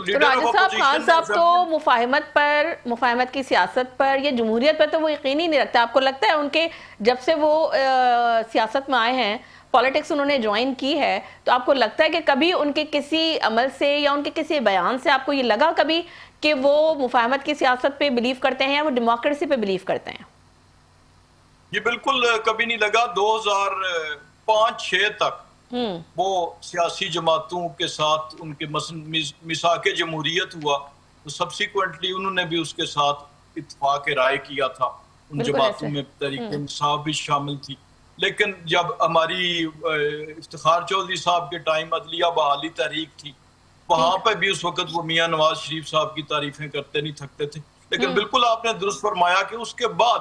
तो तो leader of राजा साहब, खान अपोजिशन ने साहब तो मुफाहमत की सियासत पर या जमहूरियत पर तो वो यकीन ही नहीं रखते। आपको लगता है उनके जब से वो सियासत में आए हैं, पॉलिटिक्स उन्होंने ज्वाइन की है, तो आपको लगता है कि कभी उनके किसी अमल से या उनके किसी बयान से आपको ये लगा कभी कि वो मुफाहमत की सियासत पे बिलीव करते हैं या वो डेमोक्रेसी पे बिलीव करते हैं? ये बिल्कुल कभी नहीं लगा। 2005-6 तक हम्म। वो सियासी जमातों के साथ उनके मिसाके जमहूरियत हुआ, तो सब्सिक्वेंटली उन्होंने भी उसके साथ इत्तेफाक राय किया था। उन बिल्कुल जमातों ऐसे। में तहरीक इंसाफ भी शामिल थी। लेकिन जब हमारी इफ्तिखार चौधरी साहब के टाइम अदलिया बहाली तहरीक थी, वहां ठीक। पर भी उस वक्त वो मियां नवाज शरीफ साहब की तारीफें करते नहीं थकते थे। लेकिन बिल्कुल आपने दुरुस्त फरमाया कि उसके बाद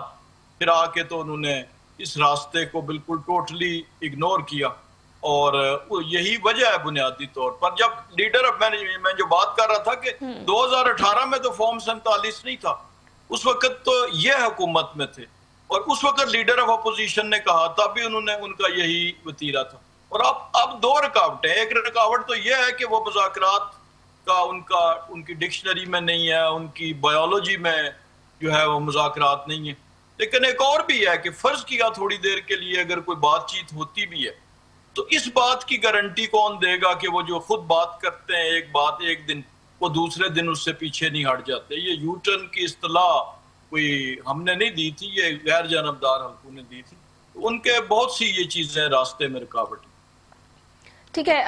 फिर आके तो उन्होंने इस रास्ते को बिल्कुल टोटली इग्नोर किया। और यही वजह है बुनियादी तौर पर। जब लीडर ऑफ मैं जो बात कर रहा था कि 2018 में तो फॉर्म 47 नहीं था, उस वक्त तो ये हुकूमत में थे, और उस वक्त लीडर ऑफ अपोजिशन ने कहा, तब भी उन्होंने उनका यही वतीरा था। और अब दो रुकावटें। एक रुकावट तो यह है कि वो मुज़ाकरात का उनकी डिक्शनरी में नहीं है, उनकी बायोलॉजी में जो है वो मुज़ाकरात नहीं है। लेकिन एक और भी है कि फर्ज किया थोड़ी देर के लिए अगर कोई बातचीत होती भी है, तो इस बात की गारंटी कौन देगा कि वो जो खुद बात करते हैं एक बात एक दिन, वो दूसरे दिन उससे पीछे नहीं हट जाते। ये यू टर्न की इस्तिलाह कोई हमने नहीं दी थी, ये गैर जानबदार हल्कों ने दी थी। तो उनके बहुत सी ये चीजें रास्ते में रुकावट। ठीक है।